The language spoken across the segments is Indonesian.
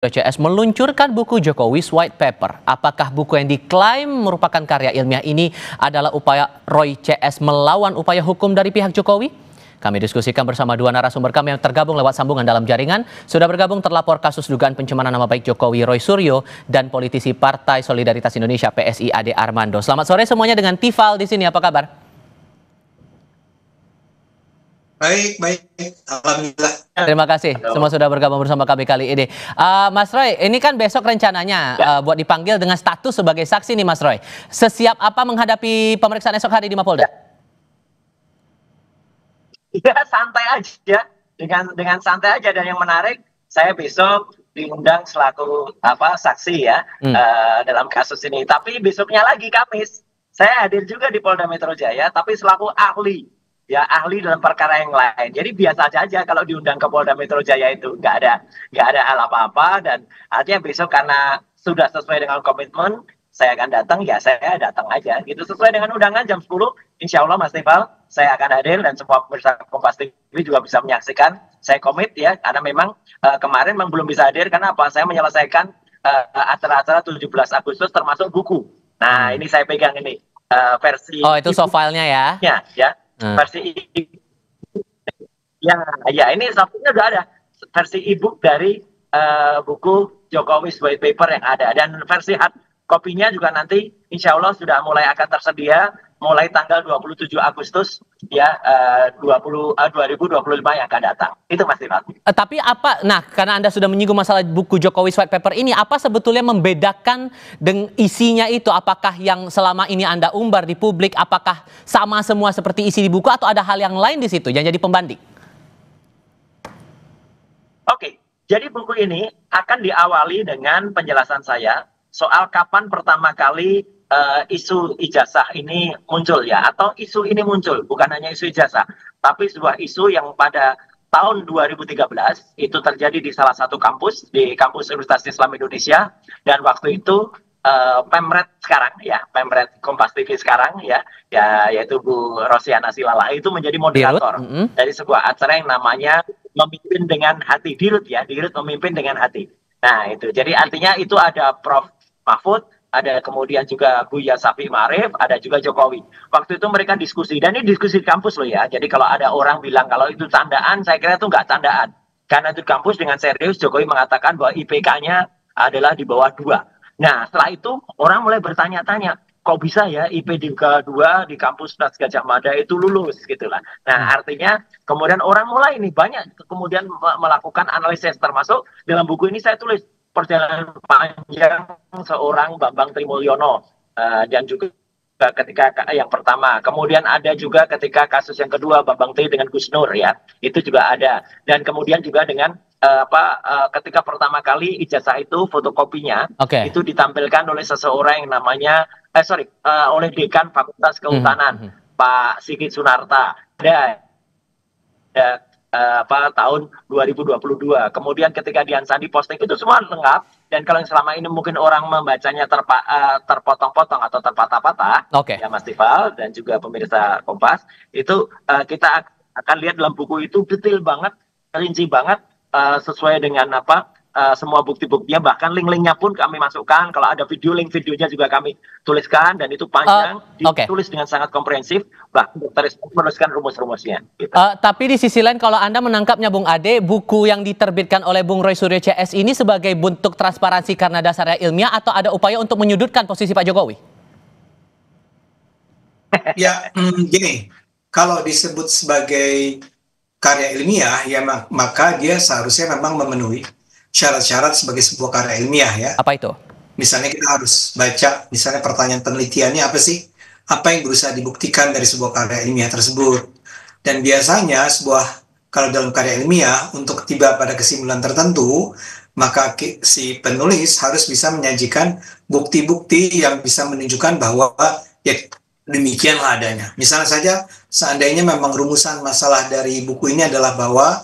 CS meluncurkan buku Jokowi's White Paper. Apakah buku yang diklaim merupakan karya ilmiah ini adalah upaya Roy CS melawan upaya hukum dari pihak Jokowi? Kami diskusikan bersama dua narasumber kami yang tergabung lewat sambungan dalam jaringan. Sudah bergabung terlapor kasus dugaan pencemaran nama baik Jokowi Roy Suryo dan politisi Partai Solidaritas Indonesia PSI Ade Armando. Selamat sore semuanya dengan Tifal di sini. Apa kabar? Baik. Alhamdulillah. Terima kasih. Semua sudah bergabung bersama kami kali ini. Mas Roy, ini kan besok rencananya buat dipanggil dengan status sebagai saksi nih Mas Roy. Sesiap apa menghadapi pemeriksaan esok hari di Mapolda? Ya santai aja. Dengan santai aja, dan yang menarik saya besok diundang selaku saksi ya dalam kasus ini. Tapi besoknya lagi Kamis saya hadir juga di Polda Metro Jaya, tapi selaku ahli. Ya, ahli dalam perkara yang lain. Jadi biasa saja kalau diundang ke Polda Metro Jaya itu nggak ada hal apa-apa, dan artinya besok karena sudah sesuai dengan komitmen saya akan datang, ya saya datang aja gitu sesuai dengan undangan jam 10. Insya Allah Mas Tifal saya akan hadir, dan semua pemirsa Kompas TV juga bisa menyaksikan. Saya komit ya, karena memang kemarin memang belum bisa hadir karena apa? Saya menyelesaikan acara-acara 17 Agustus termasuk buku. Nah, ini saya pegang ini versi. Oh, itu soft file-nya ya? Ya. Versi ya ini satunya udah ada versi e-book dari buku Jokowi's White Paper yang ada, dan versi hard kopinya juga nanti insya Allah sudah mulai akan tersedia mulai tanggal 27 Agustus ya 2025 yang akan datang. Itu Mas Tifal. Tapi apa, nah karena Anda sudah menyinggung masalah buku Jokowi's White Paper ini, apa sebetulnya membedakan dengan isinya itu? Apakah yang selama ini Anda umbar di publik, apakah sama semua seperti isi di buku atau ada hal yang lain di situ yang jadi pembanding? Oke, jadi buku ini akan diawali dengan penjelasan saya soal kapan pertama kali isu ijazah ini muncul ya, atau isu ini muncul, bukan hanya isu ijazah, tapi sebuah isu yang pada tahun 2013 itu terjadi di salah satu kampus, di kampus Universitas Islam Indonesia, dan waktu itu Pemret sekarang ya, Pemret Kompas TV sekarang ya, yaitu Bu Rosiana Silala itu menjadi moderator dari sebuah acara yang namanya Memimpin dengan Hati, Dirut Memimpin dengan Hati. Nah itu, jadi artinya itu ada Prof. Mahfud, ada kemudian juga Buya Syafi'i Ma'arif, ada juga Jokowi. Waktu itu mereka diskusi, dan ini diskusi di kampus loh ya. Jadi kalau ada orang bilang kalau itu candaan, saya kira itu nggak candaan. Karena itu kampus dengan serius, Jokowi mengatakan bahwa IPK-nya adalah di bawah 2. Nah setelah itu orang mulai bertanya-tanya, kok bisa ya IP di 2 di kampus Universitas Gadjah Mada itu lulus gitu lah. Nah artinya kemudian orang mulai nih banyak kemudian melakukan analisis, termasuk dalam buku ini saya tulis perjalanan panjang seorang Bambang Trimulyono, dan juga ketika yang pertama, kemudian ada juga ketika kasus yang kedua Bambang T dengan Gus Nur ya, itu juga ada, dan kemudian juga dengan ketika pertama kali ijazah itu fotokopinya itu ditampilkan oleh seseorang yang namanya oleh Dekan Fakultas Kehutanan Pak Sigit Sunarta, tahun 2022. Kemudian ketika Dian Sandi posting itu semua lengkap, dan kalau yang selama ini mungkin orang membacanya terpotong-potong atau terpatah-patah ya Mas Tifal dan juga pemirsa Kompas, itu kita akan lihat dalam buku itu detail banget, rinci banget, sesuai dengan semua bukti-buktinya, bahkan link-linknya pun kami masukkan. Kalau ada video, link videonya juga kami tuliskan, dan itu panjang, ditulis dengan sangat komprehensif, bahkan dokter menuliskan rumus-rumusnya gitu. Tapi di sisi lain kalau Anda menangkapnya Bung Ade, buku yang diterbitkan oleh Bung Roy Suryo CS ini sebagai bentuk transparansi karena dasarnya ilmiah, atau ada upaya untuk menyudutkan posisi Pak Jokowi? Ya gini, kalau disebut sebagai karya ilmiah ya maka dia seharusnya memang memenuhi syarat-syarat sebagai sebuah karya ilmiah ya. Apa itu? Misalnya kita harus baca, misalnya pertanyaan penelitiannya apa sih? Apa yang berusaha dibuktikan dari sebuah karya ilmiah tersebut? Dan biasanya kalau dalam karya ilmiah untuk tiba pada kesimpulan tertentu, maka si penulis harus bisa menyajikan bukti-bukti yang bisa menunjukkan bahwa ya demikianlah adanya. Misalnya saja, seandainya memang rumusan masalah dari buku ini adalah bahwa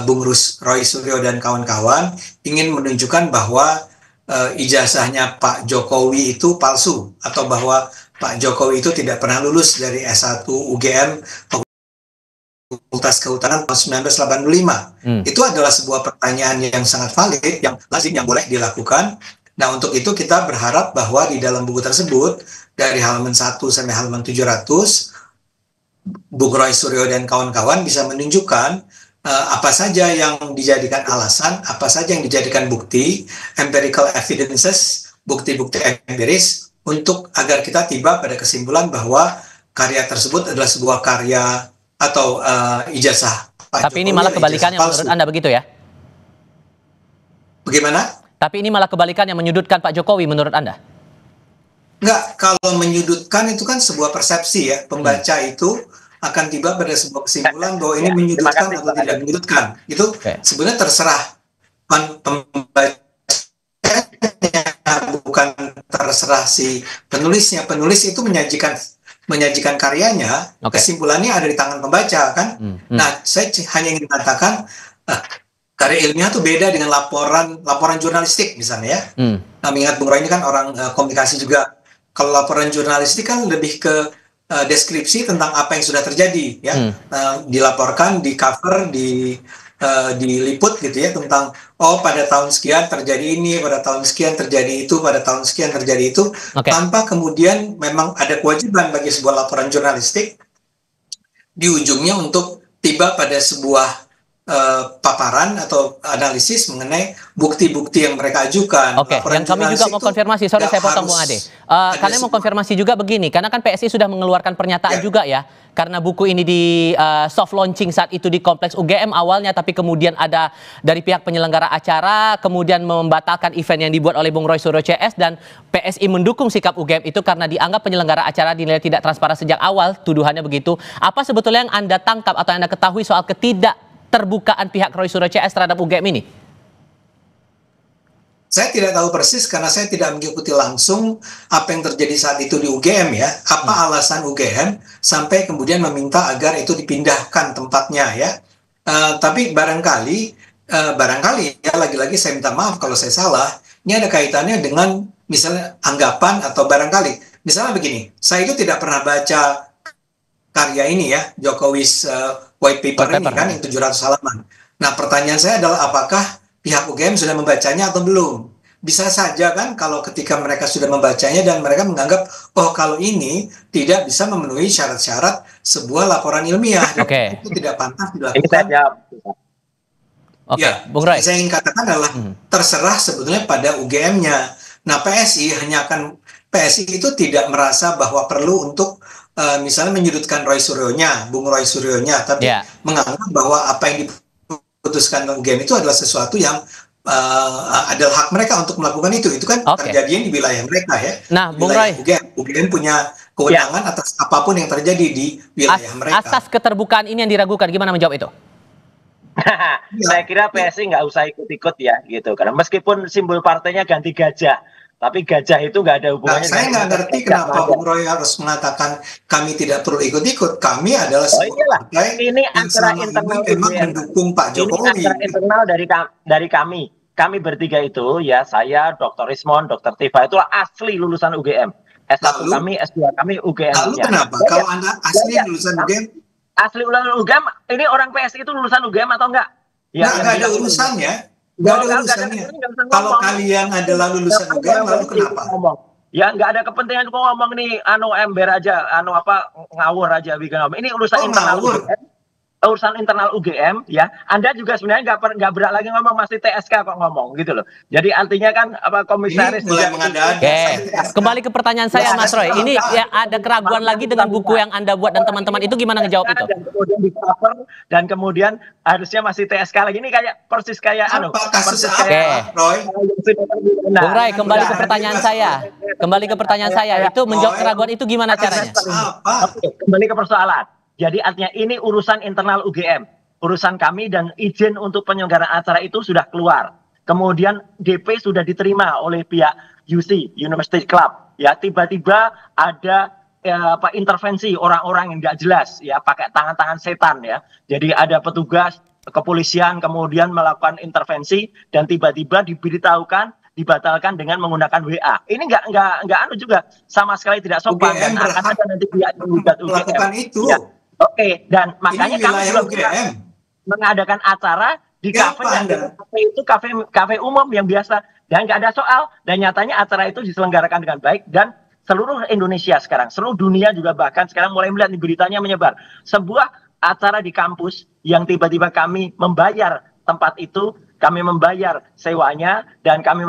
Bung Roy Suryo dan kawan-kawan ingin menunjukkan bahwa ijazahnya Pak Jokowi itu palsu, atau bahwa Pak Jokowi itu tidak pernah lulus dari S1 UGM Fakultas Kehutanan tahun 1985. Itu adalah sebuah pertanyaan yang sangat valid, yang lazim, yang boleh dilakukan. Nah, untuk itu kita berharap bahwa di dalam buku tersebut, dari halaman 1 sampai halaman 700, Bung Roy Suryo dan kawan-kawan bisa menunjukkan apa saja yang dijadikan alasan, apa saja yang dijadikan bukti, empirical evidences, bukti-bukti empiris, untuk agar kita tiba pada kesimpulan bahwa karya tersebut adalah sebuah karya atau ijazah Pak Tapi Jokowi, ini malah kebalikannya menurut Anda begitu ya? Bagaimana? Tapi ini malah kebalikannya, menyudutkan Pak Jokowi menurut Anda? Enggak, kalau menyudutkan itu kan sebuah persepsi ya. Pembaca itu akan tiba pada sebuah kesimpulan bahwa ini menyudutkan atau tidak menyudutkan. Itu sebenarnya terserah pembaca, bukan terserah si penulisnya. Penulis itu menyajikan karyanya, kesimpulannya ada di tangan pembaca kan. Nah, saya hanya ingin mengatakan karya ilmiah itu beda dengan laporan jurnalistik misalnya ya. Nah, mengingat Bung Roy ini kan orang komunikasi juga. Kalau laporan jurnalistik kan lebih ke deskripsi tentang apa yang sudah terjadi ya. Dilaporkan, di cover, diliput gitu ya, tentang pada tahun sekian terjadi ini, pada tahun sekian terjadi itu, pada tahun sekian terjadi itu, tanpa kemudian memang ada kewajiban bagi sebuah laporan jurnalistik di ujungnya untuk tiba pada sebuah paparan atau analisis mengenai bukti-bukti yang mereka ajukan. Oke, yang kami juga mau konfirmasi, sorry saya potong Bung Ade. Kalian mau konfirmasi juga begini, karena kan PSI sudah mengeluarkan pernyataan juga ya, karena buku ini di soft launching saat itu di Kompleks UGM awalnya, tapi kemudian ada dari pihak penyelenggara acara, kemudian membatalkan event yang dibuat oleh Bung Roy Suryo CS, dan PSI mendukung sikap UGM itu karena dianggap penyelenggara acara dinilai tidak transparan sejak awal, tuduhannya begitu. Apa sebetulnya yang Anda tangkap atau Anda ketahui soal ketidakterbukaan pihak Roy Suryo CS terhadap UGM ini? Saya tidak tahu persis karena saya tidak mengikuti langsung apa yang terjadi saat itu di UGM ya. Apa alasan UGM sampai kemudian meminta agar itu dipindahkan tempatnya ya. Tapi barangkali ya, lagi-lagi saya minta maaf kalau saya salah. Ini ada kaitannya dengan misalnya anggapan atau barangkali. Misalnya begini, saya itu tidak pernah baca karya ini ya, Jokowi's white paper ini kan yang 700 halaman. Nah, pertanyaan saya adalah apakah pihak UGM sudah membacanya atau belum? Bisa saja kan kalau ketika mereka sudah membacanya dan mereka menganggap kalau ini tidak bisa memenuhi syarat-syarat sebuah laporan ilmiah, itu tidak pantas dilakukan. Bung Roy. Saya ingin katakan adalah terserah sebetulnya pada UGM-nya. Nah, PSI itu tidak merasa bahwa perlu untuk misalnya menyudutkan Bung Roy Suryonya, tapi menganggap bahwa apa yang diputuskan UGM itu adalah sesuatu yang adalah hak mereka untuk melakukan itu kan terjadi di wilayah mereka ya. Nah, Bung Roy, UGM punya kewenangan atas apapun yang terjadi di wilayah mereka. Asas keterbukaan ini yang diragukan, gimana menjawab itu? Saya kira PSI nggak usah ikut-ikut ya gitu, karena meskipun simbol partainya ganti gajah, tapi gajah itu nggak ada hubungannya. Saya nggak ngerti kenapa Bung Roy harus mengatakan kami tidak perlu ikut-ikut. Kami adalah sebuah partai ini antara internal memang mendukung Pak Jokowi. Ini antara internal dari kami. Kami bertiga itu ya, saya, Dr. Rismond, Dr. Tifa itu asli lulusan UGM. S1 kami, S2 kami UGM. Lalu kenapa? Kalau Anda asli lulusan UGM? Asli lulusan UGM, ini orang PSI itu lulusan UGM atau enggak? Ya, nggak ada urusannya. Nggak ada urusannya. Kalau kalian adalah lulusan UGM, lalu kenapa? Ya nggak ada kepentingan kok ngomong nih, ember aja, ngawur aja bikin ngomong. Ini urusan internal UGM. Urusan internal UGM ya. Anda juga sebenarnya nggak berat lagi ngomong, masih TSK kok ngomong gitu loh. Jadi artinya kan komisaris mulai mengada-ada. Kembali ke pertanyaan saya Mas Roy. Ini ya ada keraguan lagi dengan buku yang Anda buat dan teman-teman itu, gimana ngejawab itu? Dan kemudian harusnya masih TSK lagi. Ini kayak persis kayak Roy. Bung Roy, kembali ke pertanyaan saya. Itu menjawab keraguan itu gimana caranya? Kembali ke persoalan. Jadi artinya ini urusan internal UGM, urusan kami, dan izin untuk penyelenggaraan acara itu sudah keluar. Kemudian DP sudah diterima oleh pihak UC, University Club. Ya, tiba-tiba ada intervensi orang-orang yang nggak jelas, ya, pakai tangan-tangan setan ya. Jadi ada petugas kepolisian kemudian melakukan intervensi dan tiba-tiba dibatalkan dengan menggunakan WA. Ini nggak juga sama sekali tidak sopan, dan akan ada nanti pihak yang menggugat UGM. Melakukan itu. Ya. Oke, dan makanya Ini kami wilayah juga UGM. mengadakan acara di Siapa kafe yang Anda? kafe itu kafe umum yang biasa dan nggak ada soal, dan nyatanya acara itu diselenggarakan dengan baik dan seluruh Indonesia sekarang, seluruh dunia juga bahkan sekarang mulai melihat nih, beritanya menyebar. Sebuah acara di kampus yang tiba-tiba kami membayar tempat itu, kami membayar sewanya, dan kami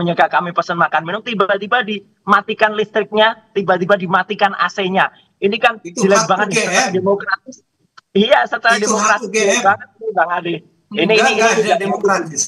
pesan makan minum, tiba-tiba dimatikan listriknya, tiba-tiba dimatikan AC-nya. Ini kan Itu jelek hak banget secara UGM. demokratis. Iya, secara Itu hak demokratis jelek UGM. banget nih, Bang Ade. Ini Enggak ada juga demokratis.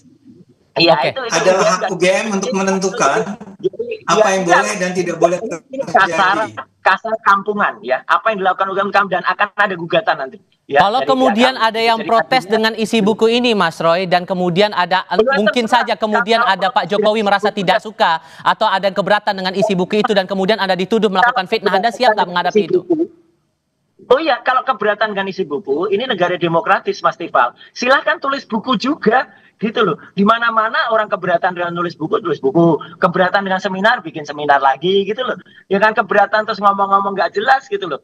iya, Oke. itu Adalah UGM hak nggak UGM untuk menentukan jadi apa ya yang enggak, boleh dan tidak boleh ini kasar terjadi. kasar kampungan ya. Apa yang dilakukan UGM dan akan ada gugatan nanti ya Kalau dari pihak kemudian kami. ada yang Jadi protes artinya dengan isi buku ini, Mas Roy, dan kemudian ada mungkin terserah. saja kemudian Kalau ada Pak protes Jokowi dengan merasa isi buku, tidak suka atau ada yang keberatan dengan isi buku itu dan kemudian Anda dituduh melakukan fitnah, Anda siap nggak menghadapi itu? Oh iya, kalau keberatan dengan isi buku, ini negara demokratis, Mas Tifal. Silahkan tulis buku juga, gitu loh. Di mana-mana orang keberatan dengan tulis buku. Keberatan dengan seminar, bikin seminar lagi, gitu loh. Ya kan, keberatan terus ngomong-ngomong nggak jelas, gitu loh.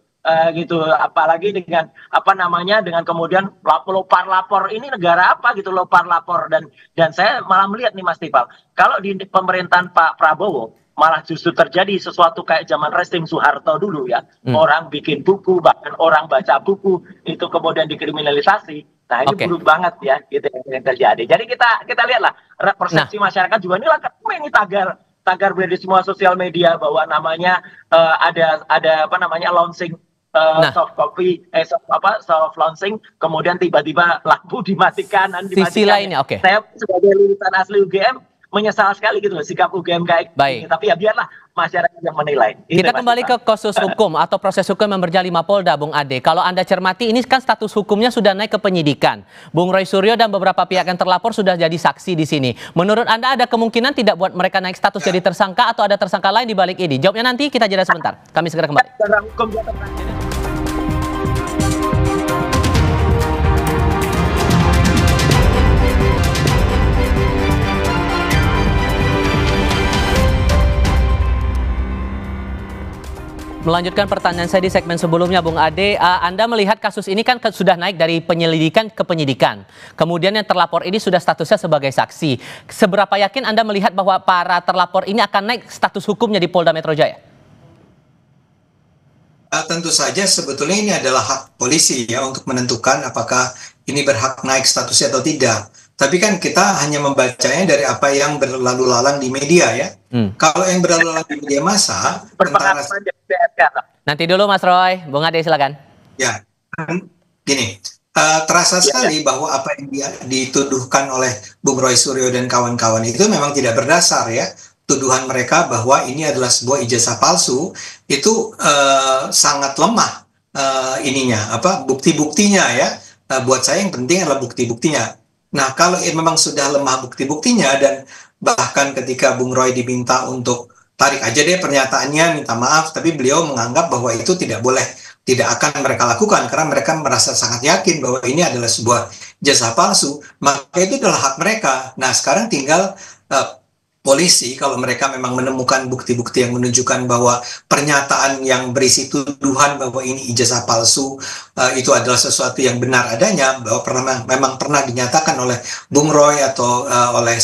Gitu, apalagi dengan apa namanya, dengan kemudian lopar lapor, ini negara apa gitu, lopar lapor, dan saya malah melihat nih, Mas Tifal, kalau di pemerintahan Pak Prabowo malah justru terjadi sesuatu kayak zaman Restim Soeharto dulu ya. Orang bikin buku, bahkan orang baca buku itu kemudian dikriminalisasi. Nah, ini buruk banget ya gitu yang terjadi. Jadi kita lihatlah persepsi masyarakat juga, ini tagar di semua sosial media bahwa namanya ada apa namanya launching soft copy soft launching, kemudian tiba-tiba lampu dimatikan. Sisi lainnya, oke. Saya sebagai lulusan asli UGM menyesal sekali gitu loh sikap UGM kayak gini. Tapi ya biarlah masyarakat yang menilai. Kita kembali ke kasus hukum atau proses hukum yang berjalan di Mapolda, Bung Ade. Kalau Anda cermati, ini kan status hukumnya sudah naik ke penyidikan. Bung Roy Suryo dan beberapa pihak yang terlapor sudah jadi saksi di sini. Menurut Anda ada kemungkinan tidak buat mereka naik status jadi tersangka atau ada tersangka lain di balik ini? Jawabnya nanti, kita jeda sebentar. Kami segera kembali. Melanjutkan pertanyaan saya di segmen sebelumnya, Bung Ade, Anda melihat kasus ini kan sudah naik dari penyelidikan ke penyidikan. Kemudian yang terlapor ini sudah statusnya sebagai saksi. Seberapa yakin Anda melihat bahwa para terlapor ini akan naik status hukumnya di Polda Metro Jaya? Tentu saja sebetulnya ini adalah hak polisi ya untuk menentukan apakah ini berhak naik statusnya atau tidak. Tapi kan kita hanya membacanya dari apa yang berlalu lalang di media ya. Kalau yang berlalu lalang di media massa, nanti dulu Mas Roy, Bung Ade silakan. Ya, gini, terasa sekali bahwa apa yang dituduhkan oleh Bung Roy Suryo dan kawan-kawan itu memang tidak berdasar ya. Tuduhan mereka bahwa ini adalah sebuah ijazah palsu itu sangat lemah bukti-buktinya ya. Buat saya yang penting adalah bukti-buktinya. Nah, kalau memang sudah lemah bukti-buktinya dan bahkan ketika Bung Roy diminta untuk tarik aja deh pernyataannya, minta maaf, tapi beliau menganggap bahwa itu tidak akan mereka lakukan karena mereka merasa sangat yakin bahwa ini adalah sebuah ijazah palsu, maka itu adalah hak mereka. Nah, sekarang tinggal polisi kalau mereka memang menemukan bukti-bukti yang menunjukkan bahwa pernyataan yang berisi tuduhan bahwa ini ijazah palsu itu adalah sesuatu yang benar adanya, bahwa memang pernah dinyatakan oleh Bung Roy atau oleh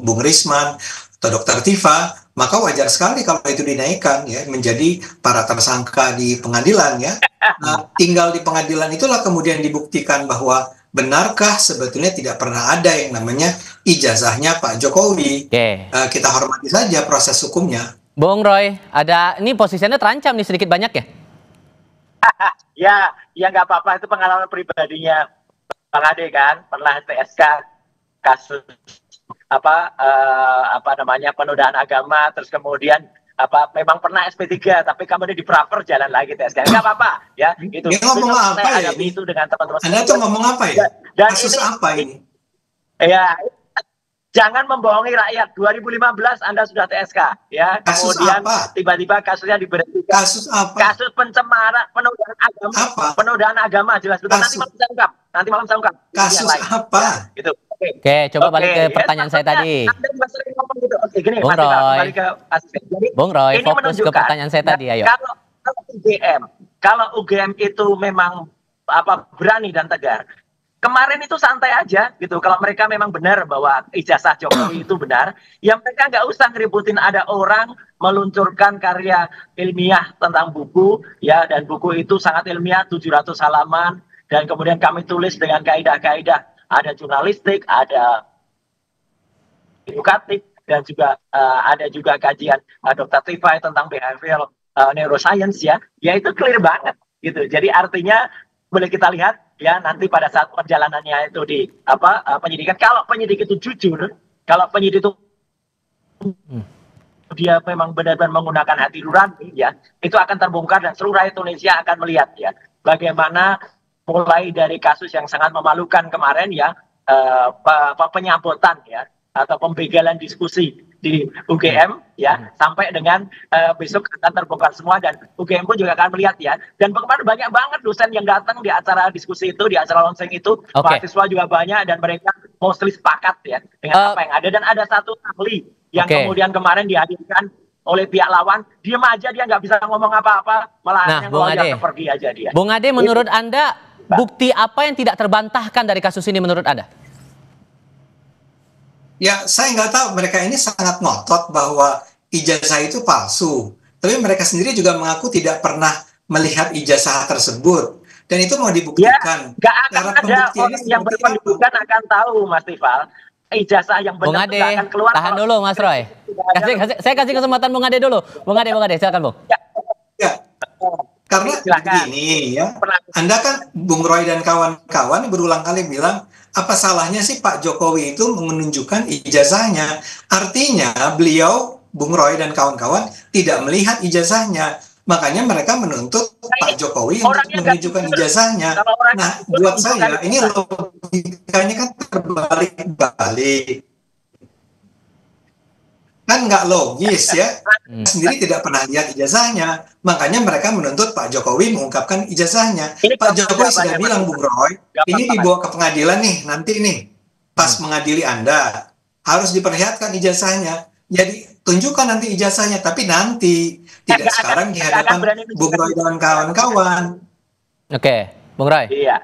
Bung Risman atau Dr. Tifa, maka wajar sekali kalau itu dinaikkan ya menjadi para tersangka di pengadilan ya. Tinggal di pengadilan itulah kemudian dibuktikan bahwa benarkah sebetulnya tidak pernah ada yang namanya ijazahnya Pak Jokowi. Kita hormati saja proses hukumnya. Bung Roy, ini posisinya terancam nih sedikit banyak ya? Ya nggak apa-apa, itu pengalaman pribadinya Bang Ade kan, pernah TSK kasus penodaan agama, terus kemudian memang pernah SP3 tapi kemudian dipraper jalan lagi TSK. Nggak apa-apa ya gitu. Dia ngomong apa ya ini? Itu dengan teman-teman. Anda tuh ngomong apa ya? Dan kasus apa ini? Ya, jangan membohongi rakyat. 2015 Anda sudah TSK ya. Kasus kemudian apa? Tiba-tiba kasusnya diberhentikan. Kasus apa? Kasus pencemaran, penodaan agama. Apa? Penodaan agama jelas betul. Nanti malam saya ungkap. Kasus apa? Ya, gitu. Oke, coba balik ke pertanyaan saya tadi. Gitu. Oke, gini, Bung Roy. kembali ke kasus. Jadi, Bung Roy, ini fokus ke pertanyaan saya tadi, ayo. Kalau UGM itu memang berani dan tegar. Kemarin itu santai aja gitu. Kalau mereka memang benar bahwa ijazah Jokowi itu benar, ya mereka nggak usah ngeributin ada orang meluncurkan karya ilmiah tentang buku, ya, dan buku itu sangat ilmiah, 700 halaman, dan kemudian kami tulis dengan kaidah-kaidah, ada jurnalistik, ada edukatif, dan juga ada juga kajian Dr. Tifai tentang behavioral neuroscience, ya itu clear banget gitu. Jadi artinya boleh kita lihat ya nanti pada saat perjalanannya itu di penyidikan, kalau penyidik itu jujur, kalau penyidik itu dia memang benar-benar menggunakan hati nurani, ya itu akan terbongkar dan seluruh rakyat Indonesia akan melihat ya bagaimana mulai dari kasus yang sangat memalukan kemarin ya, penyabotan ya atau pembegalan diskusi di UGM ya, sampai dengan besok akan terbongkar semua, dan UGM pun juga akan melihat ya. Dan kemarin banyak banget dosen yang datang di acara diskusi itu, di acara launching itu, mahasiswa juga banyak, dan mereka mostly sepakat ya dengan apa yang ada. Dan ada satu ahli yang kemudian kemarin dihadirkan oleh pihak lawan, diem aja, dia nggak bisa ngomong apa-apa, malah Bung Ade, pergi aja dia. Bung Ade, menurut Anda bukti apa yang tidak terbantahkan dari kasus ini menurut Anda? Ya, saya nggak tahu, mereka ini sangat ngotot bahwa ijazah itu palsu. Tapi mereka sendiri juga mengaku tidak pernah melihat ijazah tersebut. Dan itu mau dibuktikan. Ya, nggak akan ada orang yang berpendidikan akan tahu, Mas Tifal. Ijazah yang benar akan keluar. Tahan dulu, Mas Roy. Saya kasih kesempatan Bung Ade dulu. Bung Ade, silakan, Bung. Ya. Karena begini ya, Anda kan, Bung Roy dan kawan-kawan berulang kali bilang, apa salahnya sih Pak Jokowi itu menunjukkan ijazahnya? Artinya beliau, Bung Roy dan kawan-kawan, tidak melihat ijazahnya. Makanya mereka menuntut Pak Jokowi untuk menunjukkan ijazahnya. Nah, buat saya, ini logikanya kan terbalik-balik. Kan nggak logis ya, sendiri tidak pernah lihat ijazahnya, makanya mereka menuntut Pak Jokowi mengungkapkan ijazahnya. Pak Jokowi sudah bilang, Bung Roy, ini dibawa ke pengadilan nih, nanti nih, pas mengadili Anda, harus diperlihatkan ijazahnya. Jadi tunjukkan nanti ijazahnya, tapi nanti, tidak sekarang di hadapan Bung Roy dan kawan-kawan. Oke, Bung Roy. Iya,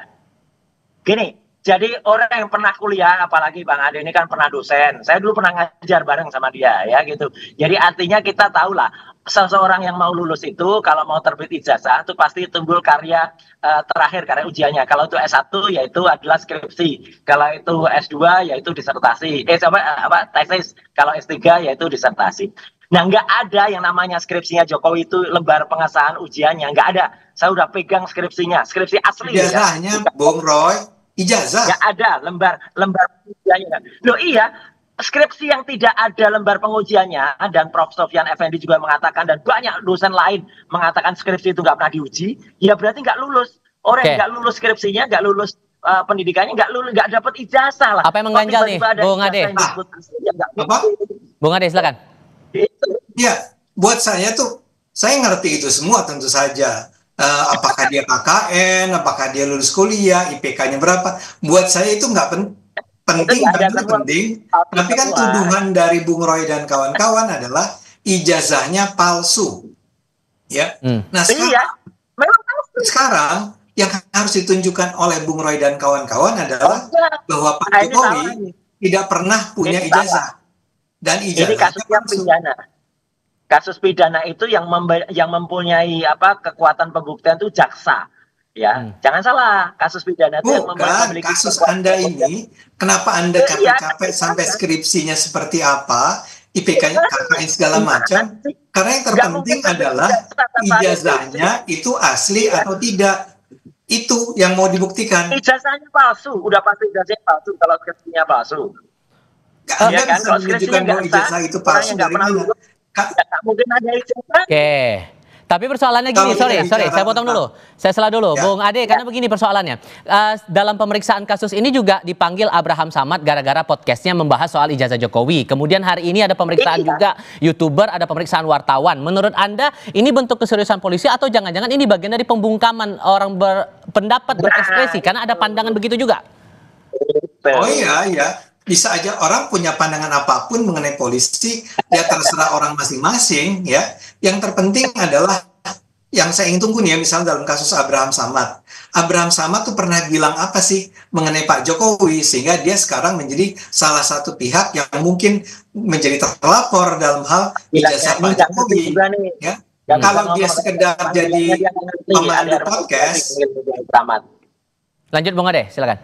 gini. Jadi orang yang pernah kuliah, apalagi Bang Ade ini kan pernah dosen. Saya dulu pernah ngajar bareng sama dia, ya gitu. Jadi artinya kita tahu lah, seseorang yang mau lulus itu, kalau mau terbit ijazah, itu pasti timbul karya terakhir, karya ujiannya. Kalau itu S1, yaitu adalah skripsi. Kalau itu S2, yaitu disertasi. Tesis. Kalau S3, yaitu disertasi. Nah, nggak ada yang namanya skripsinya Jokowi itu lembar pengesahan ujiannya. Nggak ada. Saya udah pegang skripsinya. Skripsi asli. Ijazahnya, ya. Bung Roy. Ijazah. Nggak ada lembar pengujiannya. Loh iya, skripsi yang tidak ada lembar pengujiannya, dan Prof. Sofyan Effendi juga mengatakan, dan banyak dosen lain mengatakan skripsi itu nggak pernah diuji, ya berarti nggak lulus. Orang yang nggak lulus skripsinya, nggak lulus pendidikannya, nggak dapat ijazah lah. Apa yang mengganjal nih, Bung Ade? Bung Ade, silakan. Ya, buat saya tuh, saya ngerti itu semua tentu saja. Apakah dia KKN, apakah dia lulus kuliah, IPK-nya berapa, buat saya itu nggak penting, tapi kan tuduhan dari Bung Roy dan kawan-kawan adalah ijazahnya palsu, ya. Nah sekarang yang harus ditunjukkan oleh Bung Roy dan kawan-kawan adalah bahwa Pak Jokowi tidak pernah punya ijazah, dan ijazahnya palsu. Kasus pidana itu yang mempunyai kekuatan pembuktian itu jaksa, ya. Jangan salah, kasus pidana itu yang memiliki kasus Anda ini, kenapa Anda capek-capek sampai skripsinya seperti apa, IPK-nya, KKN segala macam? Karena yang terpenting adalah ijazahnya itu asli atau tidak. Itu yang mau dibuktikan. Ijazahnya palsu, udah pasti ijazahnya palsu kalau skripsinya palsu. Anda bisa menunjukkan bahwa ijazah itu palsu dari mana? Mungkin ada ijazah. Oke. Tapi persoalannya gini, sorry, saya potong dulu. Saya salah dulu, ya. Bung Ade, karena begini persoalannya. Dalam pemeriksaan kasus ini juga dipanggil Abraham Samad gara-gara podcastnya membahas soal ijazah Jokowi. Kemudian hari ini ada pemeriksaan juga YouTuber, ada pemeriksaan wartawan. Menurut Anda, ini bentuk keseriusan polisi atau jangan-jangan ini bagian dari pembungkaman orang berpendapat, berekspresi? Karena ada pandangan begitu juga. Oh iya, iya. Bisa aja orang punya pandangan apapun mengenai polisi, ya terserah orang masing-masing, ya. Yang terpenting adalah yang saya ingin tunggu nih ya, misalnya dalam kasus Abraham Samad. Abraham Samad tuh pernah bilang apa sih mengenai Pak Jokowi sehingga dia sekarang menjadi salah satu pihak yang mungkin menjadi terlapor dalam hal ijazah Pak Jokowi. Ya. Kalau dia sekedar jadi pemandu podcast. Lanjut Bung Ade, silakan.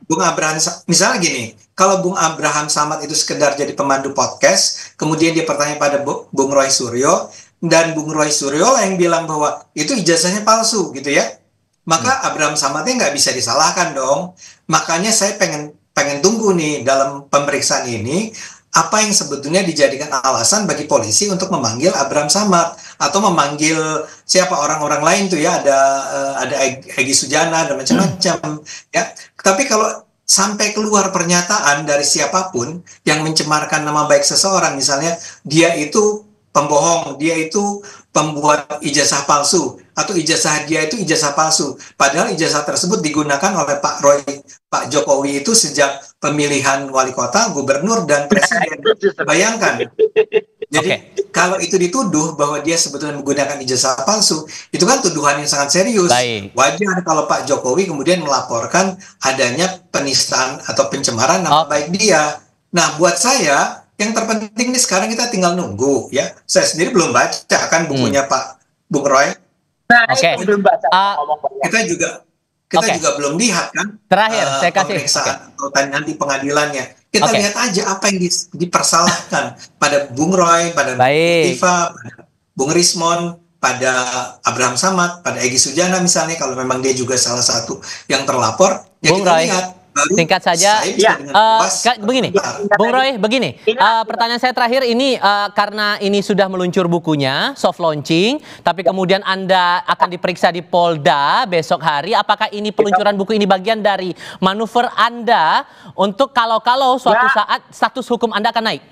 Bung Abraham, misalnya gini, kalau Bung Abraham Samad itu sekedar jadi pemandu podcast, kemudian dia bertanya pada Bung Roy Suryo, dan Bung Roy Suryo yang bilang bahwa itu ijazahnya palsu gitu ya, maka Abraham Samadnya nggak bisa disalahkan dong. Makanya saya pengen tunggu nih dalam pemeriksaan ini apa yang sebetulnya dijadikan alasan bagi polisi untuk memanggil Abraham Samad atau memanggil siapa orang-orang lain tuh ya, ada Egy Sujana dan macam-macam ya. Tapi kalau sampai keluar pernyataan dari siapapun yang mencemarkan nama baik seseorang, misalnya dia itu pembohong, dia itu pembuat ijazah palsu, atau ijazah dia itu ijazah palsu. Padahal ijazah tersebut digunakan oleh Pak Jokowi itu sejak pemilihan wali kota, gubernur, dan presiden. Bayangkan. Jadi kalau itu dituduh bahwa dia sebetulnya menggunakan ijazah palsu, itu kan tuduhan yang sangat serius. Baik. Wajar kalau Pak Jokowi kemudian melaporkan adanya penistaan atau pencemaran nama baik dia. Nah, buat saya yang terpenting nih sekarang kita tinggal nunggu ya. Saya sendiri belum baca kan bukunya Pak Bung Roy. Belum baca. Kita juga belum lihat kan. Terakhir saya kasih pemeriksaan atau nanti pengadilannya. Kita lihat aja apa yang dipersalahkan pada Bung Roy, pada Tifa, pada Bung Rismon, pada Abraham Samad, pada Egy Sujana misalnya, kalau memang dia juga salah satu yang terlapor, ya Bung kita Roy, lihat. Singkat saja, begini, Bung Roy, begini, pertanyaan saya terakhir ini karena ini sudah meluncur bukunya, soft launching, tapi kemudian Anda akan diperiksa di Polda besok hari, apakah ini peluncuran buku ini bagian dari manuver Anda untuk kalau suatu saat status hukum Anda akan naik?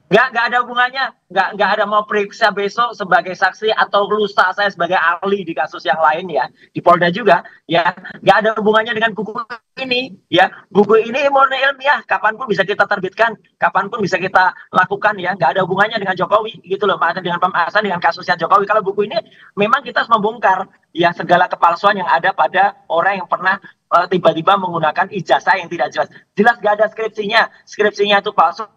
Nggak ada hubungannya, nggak ada mau periksa besok sebagai saksi atau lusa saya sebagai ahli di kasus yang lain ya, di Polda juga ya, nggak ada hubungannya dengan buku ini ya. Buku ini murni ilmiah, kapanpun bisa kita terbitkan, kapanpun bisa kita lakukan ya, nggak ada hubungannya dengan Jokowi gitu loh, makanya dengan pembahasan dengan kasusnya Jokowi. Kalau buku ini memang kita harus membongkar ya segala kepalsuan yang ada pada orang yang pernah tiba-tiba menggunakan ijazah yang tidak jelas nggak ada skripsinya itu palsu.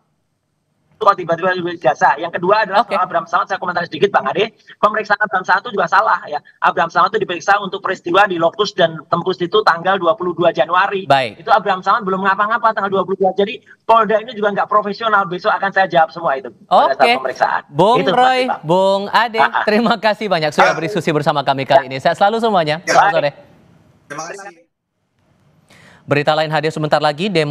Kalau tiba-tiba ijazah. Yang kedua adalah soal Abraham Samad, saya komentar sedikit Bang Ade. Pemeriksaan Abraham Samad itu juga salah ya. Abraham Samad itu diperiksa untuk peristiwa di Lokus dan Tempus itu tanggal 22 Januari. Baik. Itu Abraham Samad belum ngapa-ngapa tanggal 22. Jadi Polda ini juga nggak profesional. Besok akan saya jawab semua itu pada saat pemeriksaan. Bung itu, Roy, Bung Ade, terima kasih banyak sudah berdiskusi bersama kami kali ini. Sehat selalu semuanya. Selamat sore. Terima kasih. Berita lain hadir sebentar lagi, demo